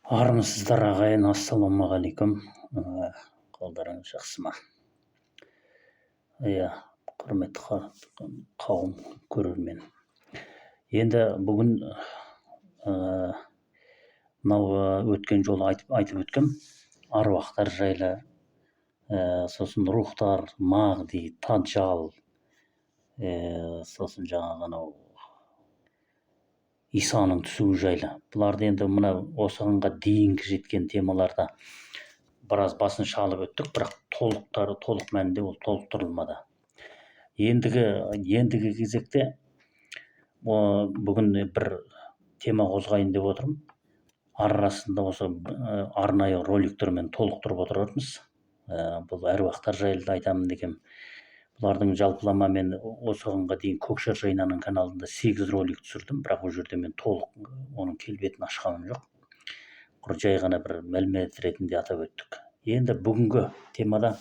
Армысыздар ағайын, ассалаумағалейкум. Қолдарыңыз жақсы ма? Иә, құрметті қауым көрермен. Енді бүгін мынау өткен жолы айтып өткем, аруақтар жайлы, сосын рухтар, мағди, таджал, сосын жаңағы анау Исаның түсуі жайлы. Бұларды енді мына осығанға дейінгі жеткен темаларда біраз басын шалып өттік, бірақ толық мәнінде ол толықтырылмады. Ендігі кезекте бүгін бір тема қозғайын деп отырмын. Арасында осы арнайы роликтермен толықтырып отыратынбыз. Бұл әруақтар жайлы айтамын дегем. Бұлардың жалпылама мен осығанға дейін Көкшер Жайнаның каналында 8 ролик түсірдім, бірақ ол жерде мен толық оның келбетін ашқаным жоқ. Құр жай ғана бір мәлімет ретінде атап өттік. Енді бүгінгі темада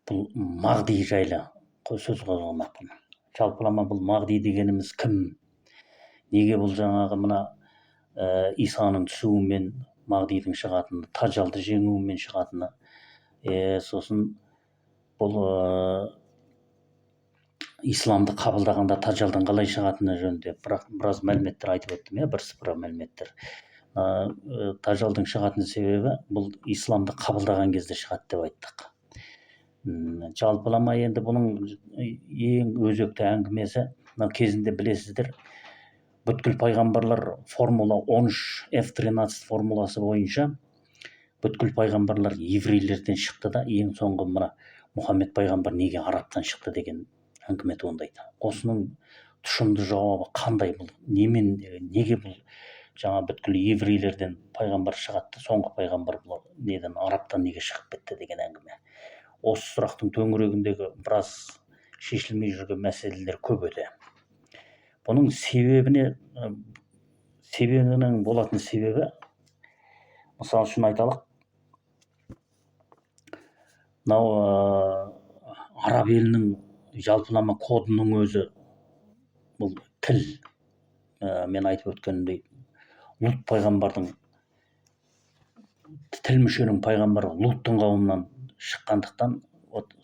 бұл мағди жайлы сөз қозғамақпын. Жалпылама бұл мағди дегеніміз кім? Неге бұл жаңағы мына Исаның түсуімен мағдидің шығатыны, таджалды жеңуімен шығатыны, сосын бұл исламды қабылдағанда таджалдан қалай шығатыны жөнінде біраз мәліметтер айтып өттім, бірсыпыра мәліметтер. Таджалдың шығатын себебі бұл исламды қабылдаған кезде шығады деп айттық. Жалпылама енді бұның ең өзекті әңгімесі, кезінде білесіздер, бүткіл пайғамбарлар формула 13 F13 формуласы бойынша бүткіл пайғамбарлар еврейлерден шықты да, ең соңғы мына Мұхаммед пайғамбар неге арабтан шықты деген әңгіме туындайды. Осының тұшымды жауабы қандай бұл? Неге бұл жаңа бүткіл еврейлерден пайғамбар шығатты, соңғы пайғамбар бұл неден арабтан неге шығып кетті деген әңгіме. Осы сұрақтың төңірегіндегі біраз шешілмей жүрген мәселелер көп өте. Бұның себебінің болатын себебі, мысал үшін айталық, мынау араб елінің жалпылама кодының өзі бұл тіл. Мен айтып өткенімдей, Лут пайғамбардың тіл мүшенің пайғамбары Луттың қауымынан шыққандықтан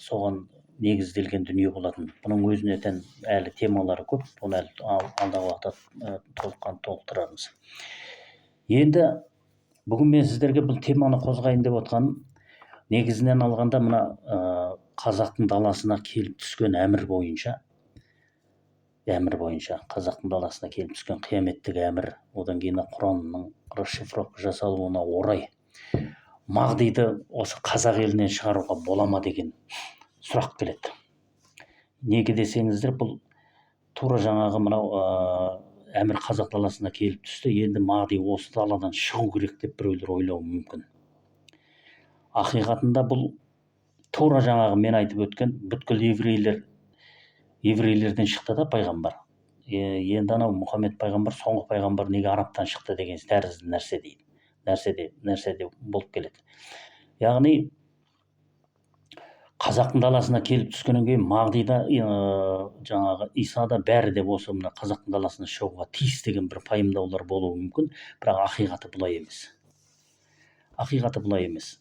соған негізделген дүние болатын. Бұның өзіне тән әлі темалары көп, бұны әлі алдағы уақытта толықтырамыз. Енді бүгін мен сіздерге бұл теманы қозғайын деп отқаным, негізінен алғанда мына қазақтың даласына келіп түскен әмір бойынша, қазақтың даласына келіп түскен қияметтік әмір, одан кейін Құранның расшифровка жасалуына орай мағдиді осы қазақ елінен шығаруға бола ма деген сұрақ келеді. Неге десеңіздер, бұл тура жаңағы мынау әмір қазақ даласына келіп түсті, енді мағди осы даладан шығу керек деп біреулер ойлауы мүмкін. Ақиқатында бұл тура жаңағы мен айтып өткен бүткіл еврейлерден шықты да пайғамбар. Енді анау Мұхаммед пайғамбар, соңғы пайғамбар неге арабтан шықты деген тәрізді нәрсе болып келеді. Яғни қазақтың даласына келіп түскеннен кейін мағдида жаңағы Исада бәрі де осы мына қазақтың даласына шығуға тиіс деген бір пайымдаулар болуы мүмкін, бірақ ақиқаты бұлай емес.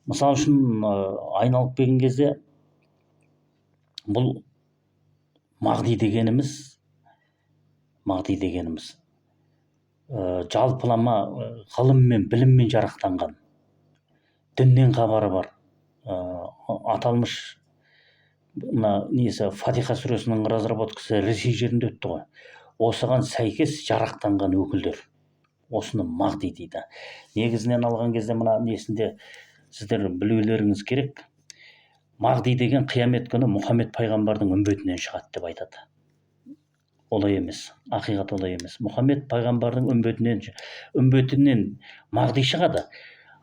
Мысал үшін айналып келген кезде бұл мағди дегеніміз жалпылама ғылым мен біліммен жарақтанған, діннен хабары бар, аталмыш Фатиха сүресінің разработкасы Ресей жерінде өтті ғой. Осыған сәйкес жарақтанған өкілдер осыны мағди дейді. Негізінен алған кезде мына несінде сіздер білулеріңіз керек, мағди деген қиямет күні Мұхаммед пайғамбардың үмбетінен шығады деп айтады. Олай емес, ақиқат олай емес. Мұхаммед пайғамбардың үмбетінен мағди шығады,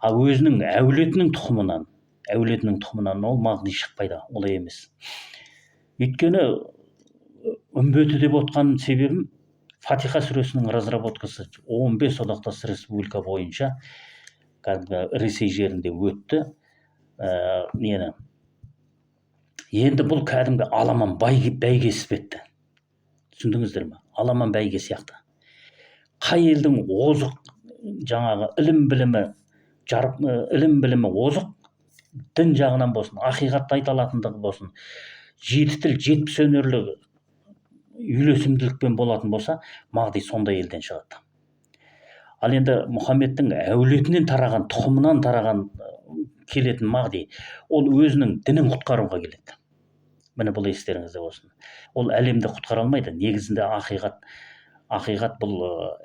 ал өзінің әулетінің тұқымынан ол мағди шықпайды, олай емес. Өйткені үмбеті деп отқан себебім Фатиха сүресінің разработкасы 15 одақтас республика бойынша Ресей жерінде өтті. Енді бұл кәдімгі аламан бәйге іспетті. Түсіндіңіздер ме? Аламан бәйге сияқты. Қай елдің озық жаңағы ілім білімі озық, дін жағынан болсын, ақиқатты айта алатындығы болсын, жеті тіл, жетпіс өнерлі үйлесімділікпен болатын болса, Мағди сондай елден шығады. Ал енді Мұхаммедтің әулетінен тараған, тұқымынан тараған келетін Мағди, ол өзінің дінін құтқаруға келеді. Міне бұл естеріңізде болсын. Ол әлемді құтқара алмайды. Негізінде ақиқат бұл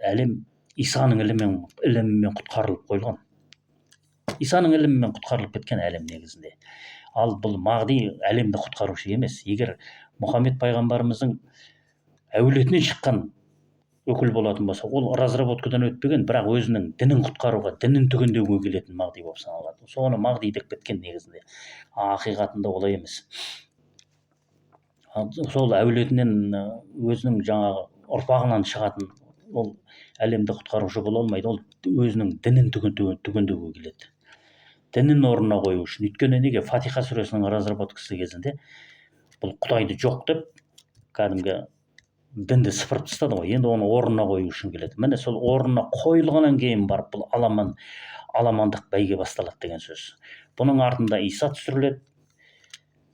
әлем Исаның ілімімен құтқарылып қойылған. Исаның ілімімен құтқарылып кеткен әлем негізінде. Ал бұл Мағди әлемді құтқарушы емес. Егер Мұхаммед пайғамбарымыздың әулетінен шыққан өкіл болатын болса, ол разработкадан өтпеген, бірақ өзінің дінін құтқаруға, дінін түгендеуге келетін Мағди болып саналады. Соны Мағди деп кеткен негізінде. Ақиқатында олай емес. Сол әулетінен өзінің жаңағы ұрпағынан шығатын ол әлемді құтқарушы бола алмайды. Ол өзінің дінін түгендеуге келеді. Дінін орнына қою үшін. Өйткені неге? Фатиха сүресінің разработкасы кезінде бұл Құдайды жоқ деп кәдімгі дінді сыпырып тастады ғой. Енді оны орнына қою үшін келеді. Міне сол орнына қойылғаннан кейін барып бұл аламандық бәйге басталады деген сөз. Бұның артында Иса түсіріледі.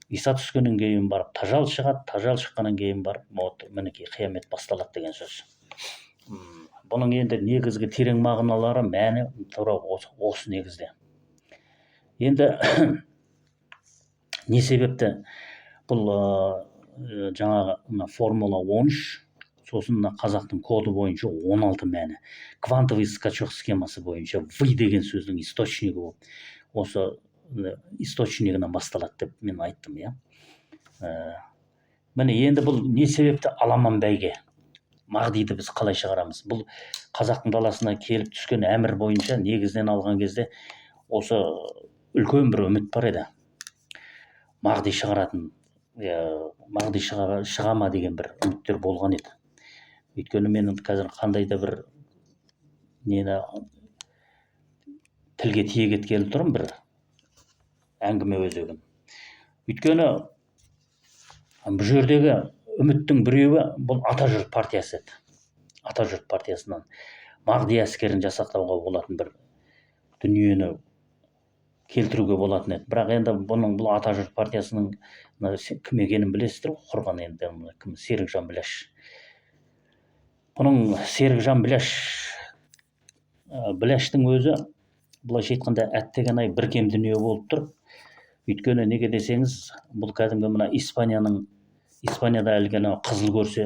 Иса түскеннен кейін барып тажал шығады, тажал шыққаннан кейін барып мінекей қиямет басталады деген сөз. Бұның енді негізгі терең мағыналары, мәні тура осы негізде. Енді не себепті бұл жаңағы формула 13, сосын қазақтың коды бойынша 16 мәні. Квантовый скачок схемасы бойынша V деген сөздің источнигі болып, осы источнигінен басталады деп мен айттым, иә. Міне енді бұл не себепті аламан бәйге? Мағдиді біз қалай шығарамыз? Бұл қазақтың даласына келіп түскен әмір бойынша негізден алған кезде осы үлкен бір үміт бар еді. Мағди шығаратын, Мағди шыға ма деген бір үміттер болған еді. Өйткені мен қазір қандай да бір нені тілге тиек еткелі тұрмын, бір әңгіме өзегін. Өйткені бұл жердегі үміттің біреуі бұл Атажұрт партиясы еді. Атажұрт партиясынан Мағди әскерін жасақтауға болатын бір дүниені келтіруге болатын еді. Бірақ енді бұл Атажұрт партиясының кім екенін білесіздер ғой, құрған енді кім? Серікжан Біләш. Бұның Серікжан Біләштің өзі былайша айтқанда әттеген-ай бір кем дүние болып тұр. Өйткені неге десеңіз, бұл кәдімгі мына Испанияда әлгіні қызыл көрсе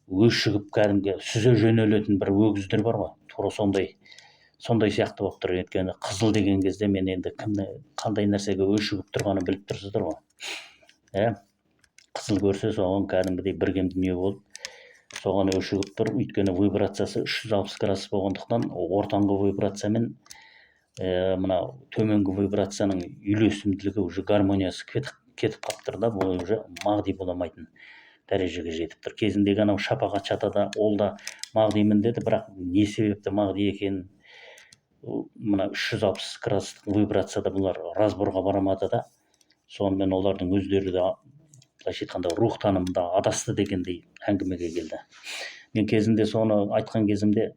өшігіп кәдімгі сүзе жөнелетін бір өгіздер бар ғой. Тура сондай сияқты болып тұр. Өйткені қызыл деген кезде мен енді қандай нәрсеге өшігіп тұрғанын біліп тұрсыздар ғой. Қызыл көрсе соған кәдімгідей бір кем дүние болып, соған өшігіп тұр. Өйткені вибрациясы 360 градус болғандықтан ортаңғы вибрациямен мына төменгі вибрацияның үйлесімділігі уже гармониясы кетіп қалып тұр да, бұл уже Мағди боламайтын дәрежеге жетіп тұр. Кезіндегі анау шапағат шатада ол да Мағдимін деді, бірақ не себепті Мағди екенін мына 360 градустық вибрацияда бұлар разборға барамады да, сонымен олардың өздері де былайша айтқанда рух танымында адасты дегендей әңгімеге келді. Мен кезінде соны айтқан кезімде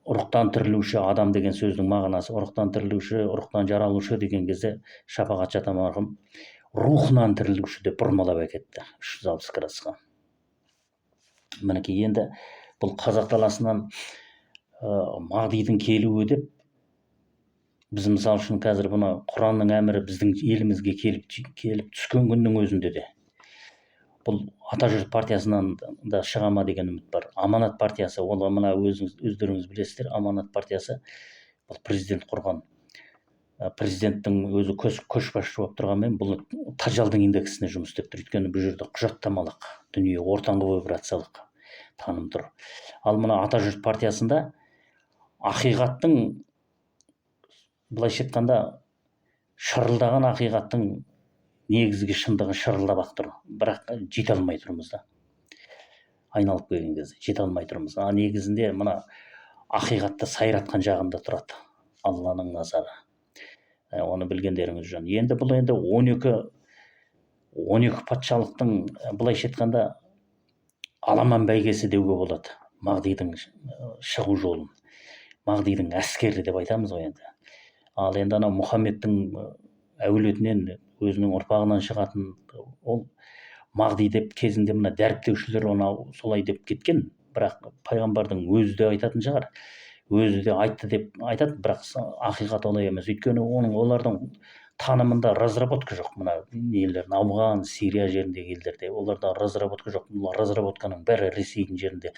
ұрықтан тірілуші адам деген сөздің мағынасы, ұрықтан тірілуші, ұрықтан жаралушы деген кезде шапағат шата марқұм рухынан тірілуші деп бұрмалап әкетті 360 градусқа. Мінекей енді бұл қазақ даласынан Мағдидің келуі деп, біз мысал үшін қазір бұны Құранның әмірі біздің елімізге келіп түскен күннің өзінде де бұл Атажұрт партиясынан да шыға ма деген үміт бар. Аманат партиясы, ол мына өздеріңіз білесіздер, Аманат партиясы бұл президент құрған. Президенттің өзі көшбасшы болып тұрғанмен бұл тажалдың индексіне жұмыс істеп тұр. Өйткені бұл жерде құжаттамалық дүние, ортаңғы вибрациялық таным тұр. Ал мына Атажұрт партиясында ақиқаттың, былайша айтқанда шырылдаған ақиқаттың негізгі шындығы шырылдап тұр. Бірақ жете алмай тұрмыз да. Айналып келген кезде жете алмай тұрмыз. Негізінде мына ақиқатты сайратқан жағында тұрады Алланың назары. Оны білгендеріңіз жөн. Енді бұл 12 патшалықтың былайша айтқанда аламан бәйгесі деуге болады. мағдидың шығу жолын, мағдидың әскері деп айтамыз ғой енді. Ал енді анау мұхаммедтің әулетінен өзінің ұрпағынан шығатын ол мағди деп кезінде мына дәріптеушілер оны солай деп кеткен, бірақ пайғамбардың өзі де айтатын шығар, өзі де айтты деп айтады, бірақ ақиқат олай емес. Өйткені олардың танымында разработка жоқ. Мына нелердің Ауған, Сирия жеріндегі елдерде оларда разработка жоқ. Разработканың бәрі Ресейдің жерінде.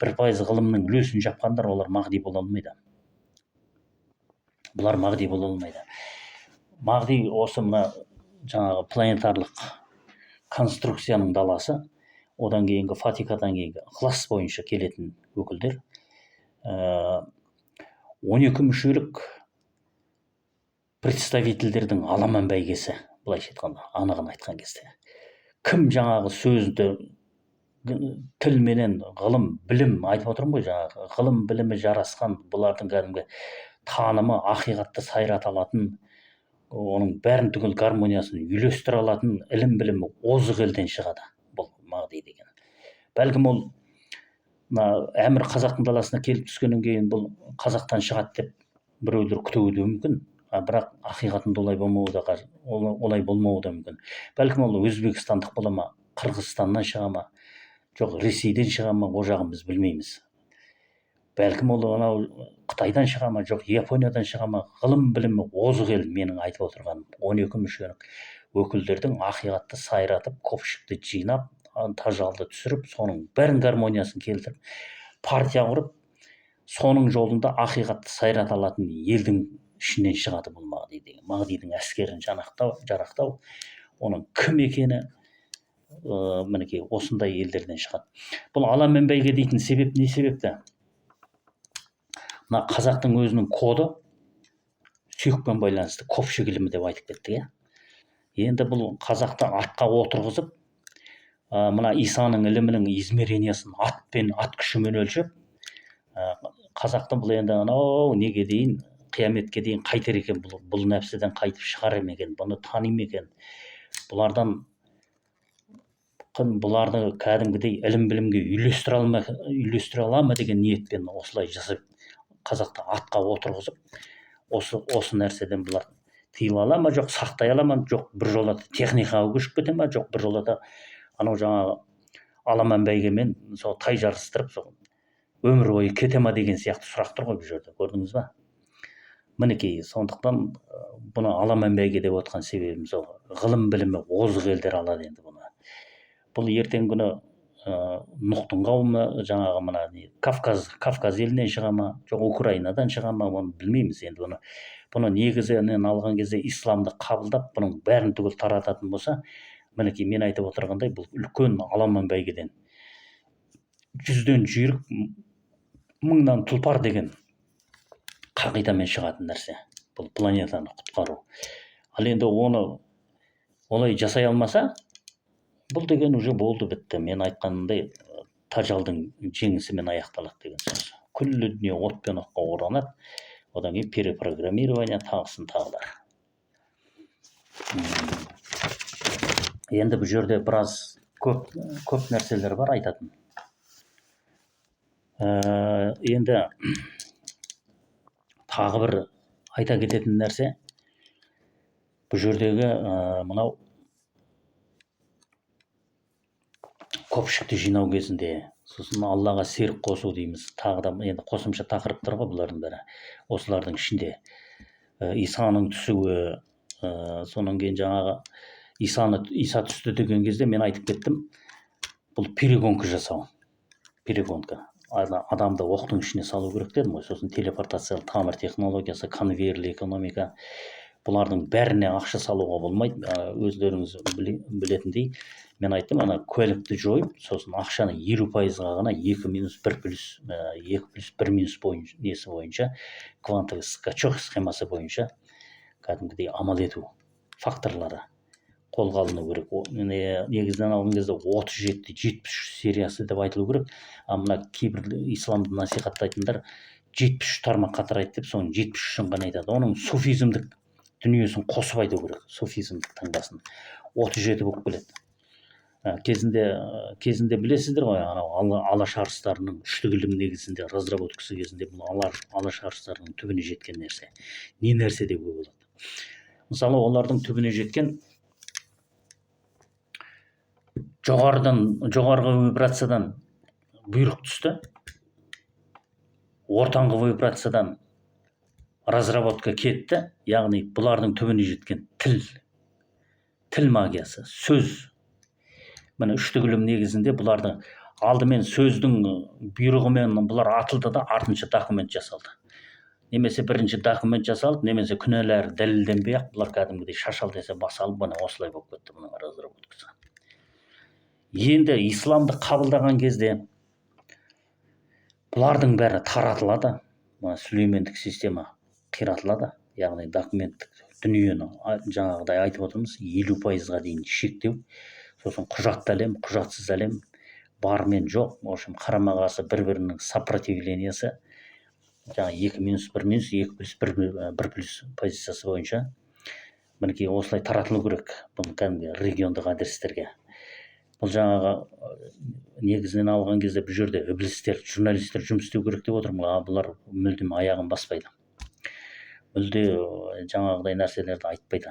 1% ғылымның үлесін жапқандар, олар мағди бола алмайды. Бұлар мағди бола алмайды. Мағди осы мына жаңағы планетарлық конструкцияның даласы, одан кейінгі Фатикадан кейінгі класс бойынша келетін өкілдер. 12 мүшелік представительдердің аламан бәйгесі, былайша айтқанда, анығын айтқан кезде. Кім жаңағы сөзді тіл менен ғылым, білім айтып отырмын ғой, жаңағы ғылым, білімі жарасқан, бұлардың кәдімгі танымы, ақиқатты сайрата алатын, оның бәрін түгел гармониясын үйлестіре алатын ілім білімі озық елден шығады бұл мағди деген. Бәлкім ол әмір қазақтың даласына келіп түскеннен кейін бұл қазақтан шығады деп біреулер күтуі де мүмкін, бірақ ақиқатында олай болмауы да мүмкін. Бәлкім ол өзбекстандық бола ма, Қырғызстаннан шыға ма, жоқ Ресейден шыға ма, ол жағын біз білмейміз. Бәлкім ол анау Қытайдан шыға ма, жоқ Япониядан шыға ма, ғылым білімі озық ел. Менің айтып отырғаным 12 мүшелік өкілдердің ақиқатты сайратып, көпшікті жинап, тажалды түсіріп, соның бәрін гармониясын келтіріп, партия құрып, соның жолында ақиқатты сайрата алатын елдің ішінен шығады бұл мағди деген. Мағдидің әскерін жарақтау, оның кім екені мінекей осындай елдерден шығады. Бұл аламан бәйге дейтін себеп не себепті? Мына қазақтың өзінің коды сүйекпен байланысты, көпшік ілімі деп айтып кеттік. Енді бұл қазақты атқа отырғызып, мына Исаның ілімінің измерениясын ат күшімен өлшеп, қазақтың бұл енді анау неге дейін, қияметке дейін қайтер екен, бұл нәпсіден қайтып шығар екен, бұны тани ме екен, бұларды кәдімгідей ілім білімге үйлестіре ала ма деген ниетпен осылай жасап, қазақты атқа отырғызып, осы нәрседен бұлар тыйыла ала ма, жоқ сақтай ала ма, жоқ бір жолата техникаға көшіп кете ма, жоқ бір жолата анау жаңағы аламан бәйгемен сол тай жарыстырып, сол өмір бойы кете ма деген сияқты сұрақтар ғой бұл жерде, көрдіңіз ба? Мінекей, сондықтан бұны аламан бәйге деп отқан себебіміз ол. Ғылым білімі озық елдер алады енді бұны. Бұл ертең күні Нұқтың қауымы жаңағы мына Кавказ елінен шыға ма, жоқ Украинадан шыға ма, оны білмейміз енді. Бұны негізінен алған кезде исламды қабылдап, бұның бәрін түгел тарататын болса, мінекей мен айтып отырғандай, бұл үлкен аламан бәйгеден 100-ден жүйрік, 1000-дан тұлпар деген қағидамен шығатын нәрсе. Бұл планетаны құтқару. Ал енді оны олай жасай алмаса, бұл деген уже болды, бітті. Мен айтқанымдай тажалдың жеңісімен аяқталады деген сөз. Күллі дүние от пен оққа оранады, одан кейін перепрограммирование, тағысын тағылар. Енді бұл жерде біраз көп нәрселер бар айтатын. Енді тағы бір айта кететін нәрсе, бұл жердегі мынау көпшікті жинау кезінде, сосын Аллаға серік қосу дейміз. Тағы да енді қосымша тақырыптар ғой бұлардың бәрі. Осылардың ішінде Исаның түсуі, сонан кейін жаңағы Иса түсті деген кезде мен айтып кеттім, бұл перегонка жасау. Перегонка. Адамды оқтың ішіне салу керек дедім ғой. Сосын телепортациялық тамыр технологиясы, конвейерлі экономика. Бұлардың бәріне ақша салуға болмайды. Өздеріңіз білетіндей, мен айттым, ана куәлікті жойып, сосын ақшаны 50%-ға ғана 2+1 бойынша, квантовый скачок схемасы бойынша кәдімгідей амал ету факторлары қолға алыну керек. Негізінен алған кезде 37-73 сериясы деп айтылу керек. Мына кейбір исламды насихаттайтындар 73 тармаққа тарайды деп, соның 73-ін ғана айтады. Оның суфизмдік дүниесін қосып айту керек, суфизмдік таңбасын. 37 болып келеді. кезінде білесіздер ғой, анау алаш арыстарының үштік ілім негізінде разработкасы кезінде бұл алаш арыстарының түбіне жеткен нәрсе. Не нәрсе деуге болады? Мысалы, олардың түбіне жеткен жоғарғы вибрациядан бұйрық түсті. Ортаңғы вибрациядан разработка кетті. Яғни бұлардың түбіне жеткен тіл магиясы, сөз. Міне үштік ілім негізінде бұлардың алдымен сөздің бұйрығымен бұлар атылды да артынша документ жасалды. Немесе бірінші документ жасалды, немесе күнәлары дәлелденбей ақ бұлар кәдімгідей шашалдаса басалып, міне осылай болып кетті бұның разработкасы. Енді исламды қабылдаған кезде бұлардың бәрі таратылады. Сүлеймендік система қиратылады. Яғни документтік дүниені жаңағыдай айтып отырмыз, 50%-ға дейін шектеу. Сосын құжатты әлем, құжатсыз әлем, бар мен жоқ. В общем, қарама-қарсы бір-бірінің сопротивлениясы, жаңағы 2-1-2+1+1 позициясы бойынша мінекей осылай таратылу керек бұл кәдімгі региондық адрестерге. Бұл жаңағы негізінен алған кезде бұл жерде іблістер, журналистер жұмыс істеу керек деп отырмын, бұлар мүлдем аяғын баспайды. Мүлде жаңағыдай нәрселерді айтпайды.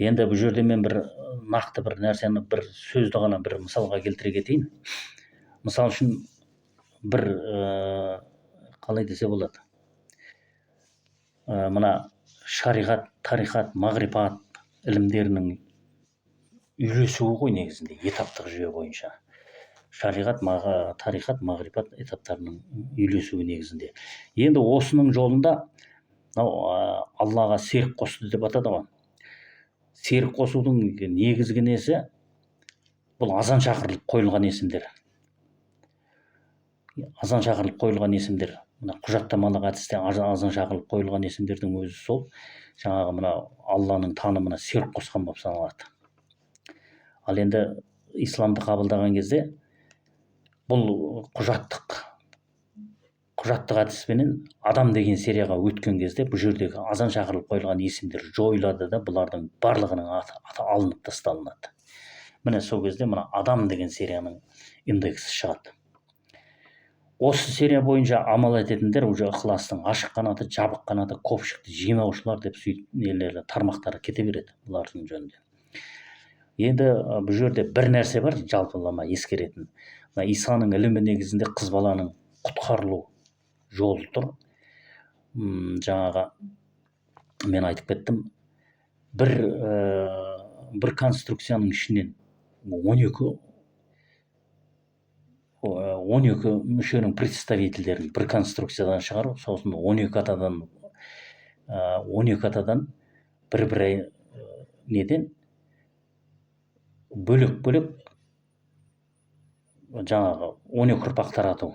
Енді бұл жерде мен бір нақты бір нәрсені, бір сөзді ғана бір мысалға келтіре кетейін. Мысал үшін бір қалай десе болады, мына шариғат, тарихат, мағрипат ілімдерінің үйлесуі ғой негізінде, этаптық жүйе бойынша. Шариғат, тарихат, мағрипат этаптарының үйлесуі негізінде. Енді осының жолында Аллаға серік қосты деп атады ғой. Серік қосудың негізгі несі бұл азан шақырылып қойылған есімдер. Азан шақырылып қойылған есімдер. Мына құжаттамалық әдісте азан шақырылып қойылған есімдердің өзі сол жаңағы мына Алланың танымына серік қосқан болып саналады. Ал енді исламды қабылдаған кезде бұл құжаттық әдіспенен адам деген серияға өткен кезде бұл жердегі азан шақырылып қойылған есімдер жойылады да бұлардың барлығының аты алынып тасталынады. Міне сол кезде мына адам деген серияның индексі шығады. Осы серия бойынша амал ететіндер уже ықыластың ашық қанаты, жабық қанаты, көпшікті жинаушылар деп сөйтіп тармақтары кете береді бұлардың жөнінде. Енді бұл жерде бір нәрсе бар, жалпылама ескеретін. Исаның ілімі негізінде қыз баланың құтқарылу жолы тұр. Жаңағы мен айтып кеттім, бір конструкцияның ішінен 12 мүшенің представительдерін бір конструкциядан шығару, сосын 12 атадан бір неден бөлек жаңағы 12 ұрпақ тарату.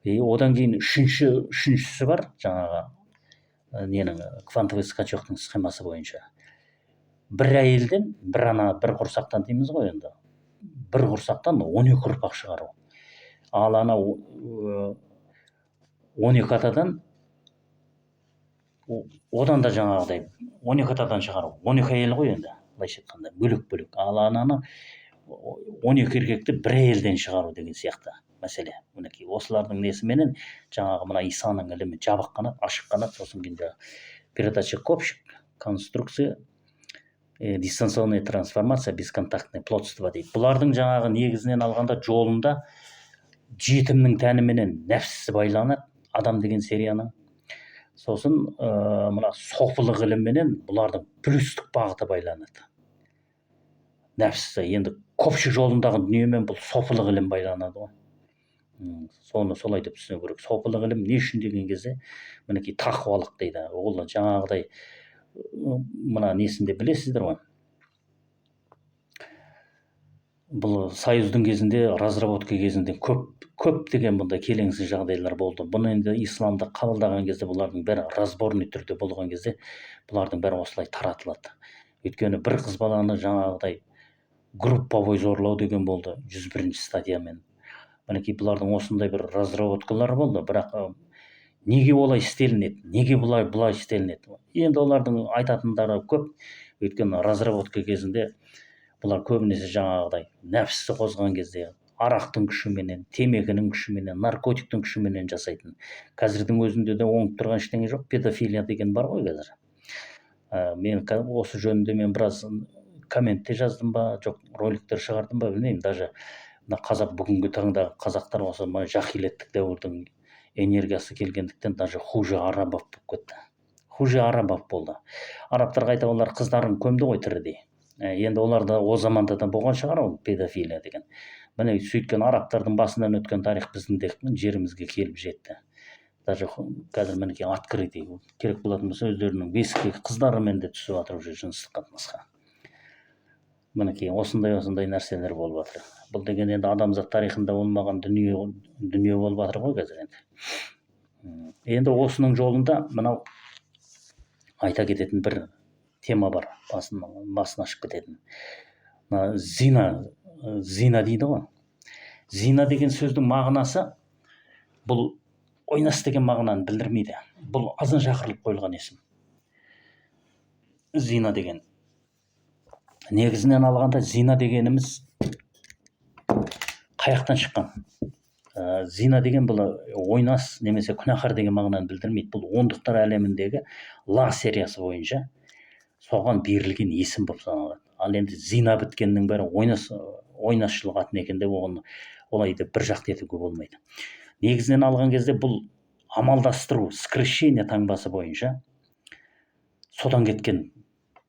Одан кейін үшіншісі бар, жаңағы ненің квантовый скачоктың схемасы бойынша. Бір әйелден, бір құрсақтан дейміз ғой енді. Бір құрсақтан 12 ұрпақ шығару. Ал ана 12 атадан одан да жаңағыдай 12 атадан шығару. 12 әйел ғой енді, былайша айтқанда, бөлек. Ал ананы 12 еркекті бір әйелден шығару деген сияқты мәселе. Мінекей осылардың несіменен жаңағы мына Исаның ілімі жабық қанат, ашық қанат, сосын кейін передача көпшік, конструкция, дистанционная трансформация, бесконтактное плотство дейді. Бұлардың жаңағы негізінен алғанда жолында жетімнің тәніменен нәпсісі байланады, адам деген серияның. Сосын мына софылық ілімменен бұлардың плюстік бағыты байланады. Нәпсісі енді көпшік жолындағы дүниемен бұл софылық ілім байланады ғой. Соны солай деп түсіну керек. Софылық ілім не үшін деген кезде мінекей тақуалық дейді. Ол жаңағыдай мына несінде білесіздер ғой. Бұл союздың кезінде, разработка кезінде көптеген бұндай келеңсіз жағдайлар болды. Бұны енді исламды қабылдаған кезде бұлардың бәрі разборный түрде болған кезде бұлардың бәрі осылай таратылады. Өйткені бір қыз баланы жаңағыдай групповой зорлау деген болды 101-ші статьямен. Мінекей бұлардың осындай бір разработкалары болды, бірақ неге олай істелінеді, неге бұлай істелінеді. Енді олардың айтатындары көп, өйткені разработка кезінде бұлар көбінесе жаңағыдай нәпсісі қозған кезде арақтың күшіменен, темекінің күшіменен, наркотиктің күшіменен жасайтын. Қазірдің өзінде де оңып тұрған ештеңе жоқ. Педофилия деген бар ғой қазір. Мен осы жөнінде мен біраз комментте жаздым ба, жоқ роликтер шығардым ба білмеймін. Даже мына бүгінгі таңда қазақтар осы жахилеттік дәуірдің энергиясы келгендіктен даже хуже арабов болып кетті. Хуже арабов болды. Арабтарға айтады, олар қыздарын көмді ғой тірідей. Енді оларда о заманда да болған шығар ол педофилия деген. Міне сөйткен арабтардың басынан өткен тарих біздің де жерімізге келіп жетті. Даже қазір мінекей открытый керек болатын болса өздерінің бесіктегі қыздарымен де түсіп жатыр уже жыныстық қатынасқа. Мінекей осындай нәрселер болып жатыр. Бұл деген енді адамзат тарихында болмаған дүние болып жатыр ғой қазір енді. Енді осының жолында мынау айта кететін бір тема бар, басын ашып кететін. Зина дейді ғой. Зина деген сөздің мағынасы бұл ойнас деген мағынаны білдірмейді. Бұл азан шақырылып қойылған есім. Зина деген. Негізінен алғанда зина дегеніміз қаяқтан шыққан. Зина деген бұл ойнас немесе күнәһар деген мағынаны білдірмейді. Бұл ондықтар әлеміндегі ла сериясы бойынша соған берілген есім болып саналады. Ал енді зина біткеннің бәрі ойнасшылық атын екен деп олай деп бір жақты етуге болмайды. Негізінен алған кезде бұл амалдастыру, скрещение таңбасы бойынша содан кеткен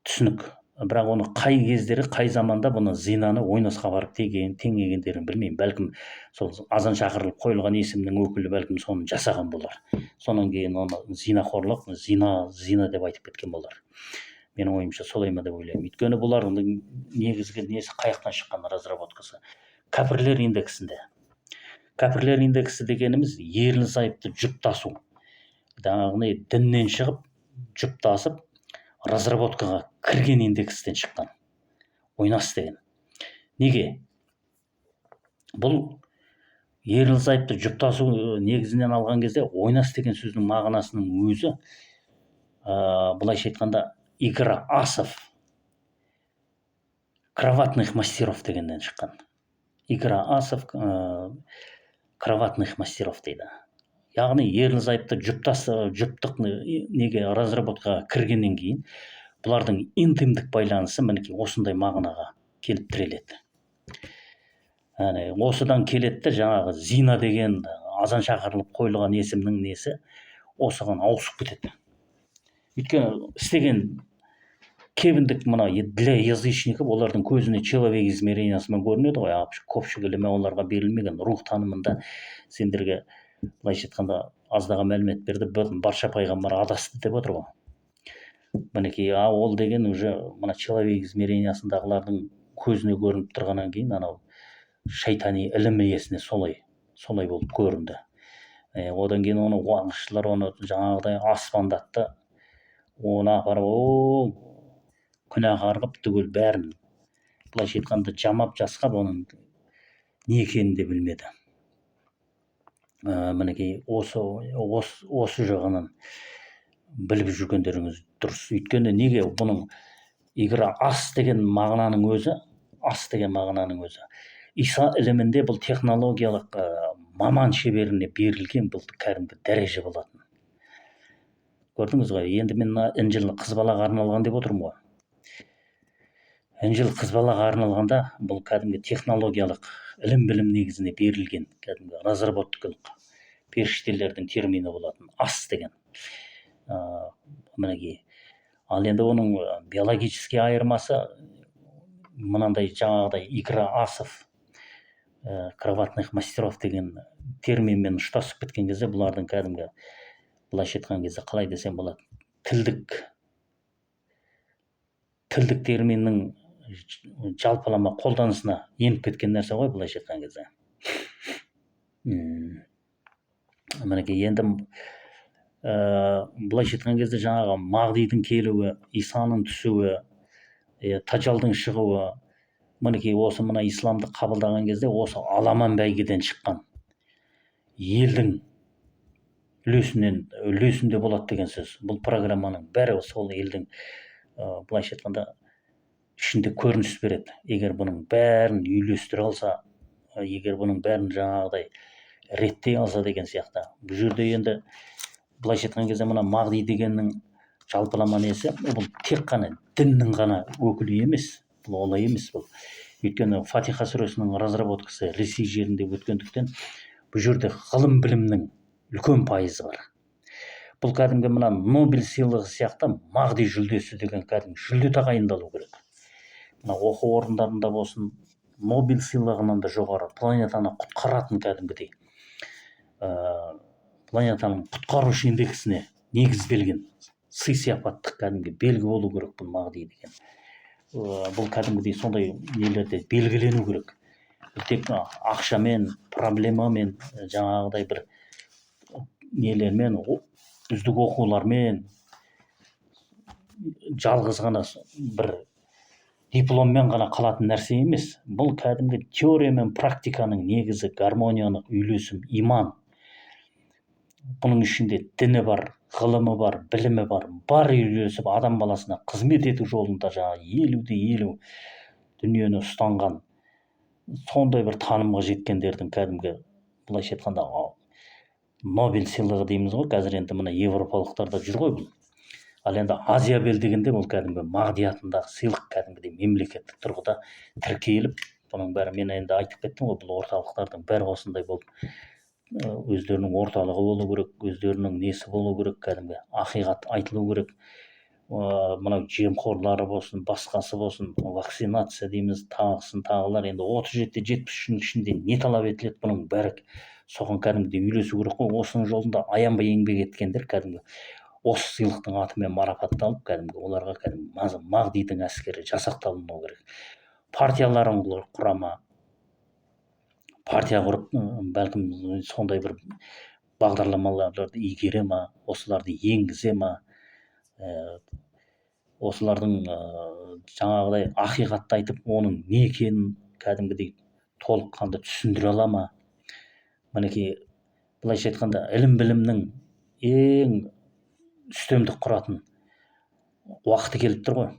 түсінік. Бірақ оны қай кездері, қай заманда бұны зинаны ойнасқа барып теңегендерін білмеймін. Бәлкім сол азан шақырылып қойылған есімнің өкілі бәлкім соны жасаған болар. Сонан кейін оны зинақорлық, зина деп айтып кеткен болар. Менің ойымша солай ма деп ойлаймын. Өйткені бұлардың негізгі несі қаяқтан шыққан разработкасы. Кәпірлер индексінде. Кәпірлер индексі дегеніміз ерлі зайыпты жұптасу. Діннен шығып, жұптасып, разработкаға кірген индекстен шыққан. Ойнас деген. Неге? Бұл ерлі зайыпты жұптасу негізінен алған кезде ойнас деген сөздің мағынасының өзі былайша айтқанда игра асов, кроватных мастеров дегеннен шыққан. Игра асов, кроватных мастеров дейді. Яғни ерлі зайыпты жұптық неге разработкаға кіргеннен кейін бұлардың интимдік байланысы мінекей осындай мағынаға келіп тіреледі. Осыдан келеді жаңағы зина деген азан шақырылып қойылған есімнің несі осыған ауысып кетеді. Өйткені істеген кебіндік для язычников олардың көзіне человек измерениясымен көрінеді ғой, көпшік ілімі оларға берілмеген рух танымында сендерге былайша айтқанда аздаған мәлімет берді, барша пайғамбар адасты деп отыр ғой. Мінекей ол деген уже человек измерениясындағылардың көзіне көрініп тұрғаннан кейін анау шайтани ілім иесіне солай болып көрінді. Одан кейін оны аңшылар оны жаңағыдай аспандатты, оны апарып күнәһар қылып түгел бәрін былайша айтқанда жамап жасқап оның не екенін де білмеді. Мінекей осы жағынан біліп жүргендеріңіз дұрыс. Өйткені неге бұның игра ас деген мағынаның өзі Иса ілімінде бұл технологиялық маман шеберіне берілген бұл кәдімгі дәреже болатын. Көрдіңіз ғой, енді мен інжіл қыз балаға арналған деп отырмын ғой. Інжіл қыз балаға арналғанда бұл кәдімгі технологиялық ілім-білім негізіне берілген кәдімгі разработкалық періштелердің термині болатын ас деген. Мінекей. Ал енді оның биологический айырмасы мынандай жаңағыдай игра асов, кроватных мастеров деген терминмен ұштасып кеткен кезде бұлардың кәдімгі былайша айтқан кезде қалай десем болады, тілдік терминнің жалпылама қолданысына еніп кеткен нәрсе ғой былайша айтқан кезде. Мінекей енді былайша айтқан кезде жаңағы Мағдидің келуі, Исаның түсуі, Тажалдың шығуы, мінекей осы исламды қабылдаған кезде осы аламан бәйгеден шыққан елдің үлесінде болады деген сөз. Бұл программаның бәрі сол елдің былайша айтқанда ішінде көрініс береді. Егер бұның бәрін үйлестіре алса, егер бұның бәрін жаңағыдай реттей алса деген сияқты. Бұл жерде енді былайша айтқан кезде мына мағди дегеннің жалпылама несі, бұл тек қана діннің ғана өкілі емес. Бұл олай емес бұл. Өйткені Фатиха сүресінің разработкасы Ресей жерінде өткендіктен бұл жерде ғылым білімнің үлкен пайызы бар. Бұл кәдімгі мына Нобель сыйлығы сияқты мағди жүлдесі деген кәдімгі жүлде тағайындалу керек. Мына оқу орындарында болсын, Нобель сыйлығынан да жоғары планетаны құтқаратын кәдімгідей планетаның құтқарушы индексіне негізделген сый сияпаттық кәдімгі белгі болу керек бұл мағди деген. Бұл кәдімгідей сондай нелерде белгілену керек. Тек ақшамен, проблемамен, жаңағыдай бір нелермен, үздік оқулармен, жалғыз ғана бір дипломмен ғана қалатын нәрсе емес. Бұл кәдімгі теория мен практиканың негізі, гармонияның үйлесім, иман. Бұның ішінде діні бар, ғылымы бар, білімі бар үйлесіп адам баласына қызмет ету жолында жаңағы 50-50 дүниені ұстанған сондай бір танымға жеткендердің кәдімгі былайша айтқанда Нобель сыйлығы дейміз ғой. Қазір енді мына европалықтарда жүр ғой бұл. Ал енді Азия белдігінде бұл кәдімгі мағди атындағы сыйлық кәдімгідей мемлекеттік тұрғыда тіркеліп, бұның бәрі мен енді айтып кеттім ғой, бұл орталықтардың бәрі осындай болып, өздерінің орталығы болу керек, өздерінің несі болу керек, кәдімгі ақиқат айтылу керек. Мынау жемқорлары болсын, басқасы болсын, вакцинация дейміз, тағысын тағылар. Енді 37-73 ішінде не талап етіледі, бұның бәрі соған кәдімгідей үйлесу керек қой. Осының жолында аянбай еңбек еткендер кәдімгі осы сыйлықтың атымен марапатталып, кәдімгі оларға кәдімгі мағдидің әскері жасақталынуы керек. Партияларын құрама, партия құрып, бәлкім сондай бір бағдарламаларды игере ма, осыларды енгізе ма, осылардың жаңағыдай ақиқатты айтып, оның не екенін кәдімгідей толыққанды түсіндіре ала ма. Мінекей, былайша айтқанда, ілім білімнің ең үстемдік құратын уақыты келіп тұр ғой.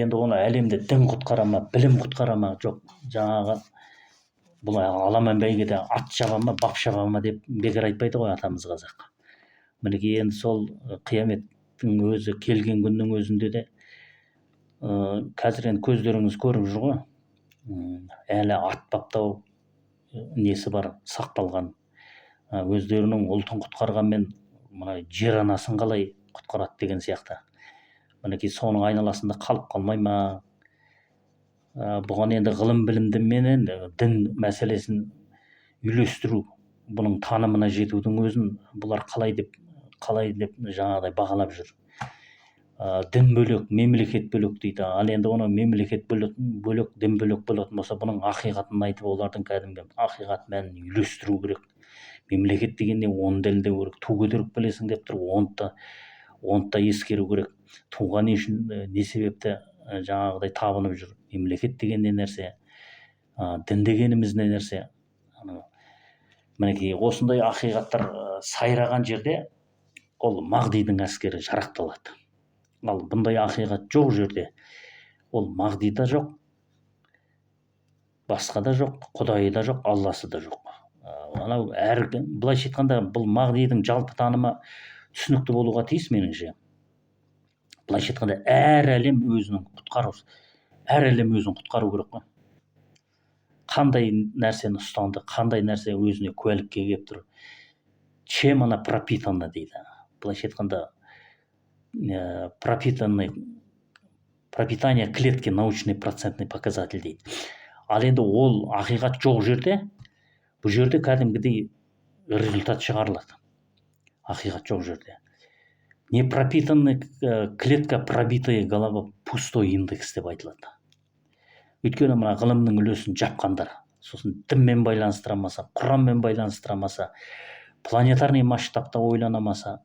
Енді оны әлемде дін құтқара ма, білім құтқара ма, жоқ, жаңағы бұл аламан бәйгеде ат шаба ма, бап шаба ма деп бекер айтпайды ғой атамыз қазақ. Мінекей енді сол қияметтің өзі келген күннің өзінде де қазір енді көздеріңіз көріп жүр ғой, әлі ат баптау несі бар, сақталған. Өздерінің ұлтын құтқарғанмен мына жер анасын қалай құтқарады деген сияқты. Мінекей соның айналасында қалып қалмай ма? Бұған енді ғылым білімді менен дін мәселесін үйлестіру, бұның танымына жетудің өзін бұлар қалай деп жаңағыдай бағалап жүр. Дін бөлек, мемлекет бөлек дейді. Ал енді оны мемлекет бөлек, дін бөлек болатын болса, бұның ақиқатын айтып, олардың кәдімгі ақиқат мәнін үйлестіру керек. Мемлекет дегенде оны дәлелдеу керек. Ту көтеріп білесің деп тұр, оны да ескеру керек. Туға не үшін, не себепті жаңағыдай табынып жүр. Мемлекет деген не нәрсе, дін дегеніміз не нәрсе. Мінекей осындай ақиқаттар сайраған жерде ол мағдидің әскері жарақталады. Ал бұндай ақиқат жоқ жерде ол мағди да жоқ, басқа да жоқ, Құдайы да жоқ, Алласы да жоқ. Анау былайша айтқанда бұл мағдидің жалпы танымы түсінікті болуға тиіс меніңше. Былайша айтқанда әр әлем өзінің құтқарушы, әр әлем өзін құтқару керек қой. Қандай нәрсені ұстанды, қандай нәрсе өзіне куәлікке келіп тұр. Чем она пропитана дейді. Былайша айтқанда пропитание клетки научный процентный показатель дейді. Ал енді ол ақиқат жоқ жерде, бұл жерде кәдімгідей результат шығарылады. Ақиқат жоқ жерде. Не пропитанный клетка, пробитая голова, пустой индекс деп айтылады. Өйткені мына ғылымның үлесін жапқандар, сосын дінмен байланыстырамаса, Құранмен байланыстырамаса, планетарный масштабта ойланамаса,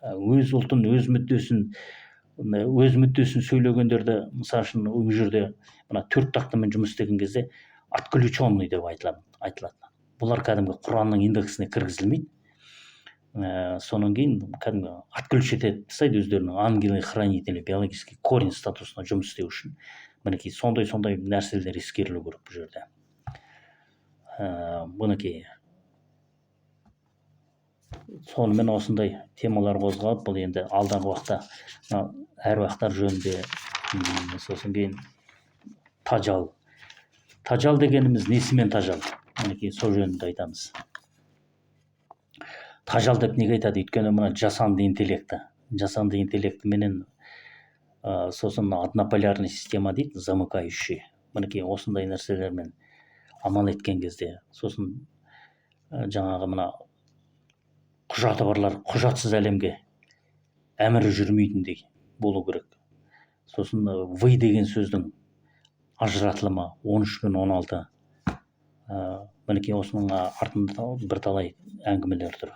өз ұлтын, өз мүддесін сөйлегендерді, мысалы үшін ол жерде мына 4 тақтамен жұмыс істеген кезде отключенный деп айтылады. Бұлар кәдімгі Құранның индексіне кіргізілмейді. Сонан кейін кәдімгі отключить тастайды өздерінің ангелы хранители биологический корень статусына жұмыс істеу үшін. Мінекей сондай нәрселер ескерілу керек бұл жерде. Мінекей сонымен осындай темалар қозғалып, бұл енді алдағы уақытта әруақтар жөнінде, сосын кейін тажал дегеніміз несімен тажал, мінекей сол жөнінде айтамыз. Тажал деп неге айтады? Өйткені мына жасанды интеллекті менен сосын однополярный система дейді, замыкающий. Мінекей осындай нәрселермен амал еткен кезде, сосын жаңағы мына құжаты барлар құжатсыз әлемге әмірі жүрмейтіндей болу керек. Сосын вы деген сөздің ажыратылымы 13-16. Мінекей осының артында бірталай әңгімелер тұр.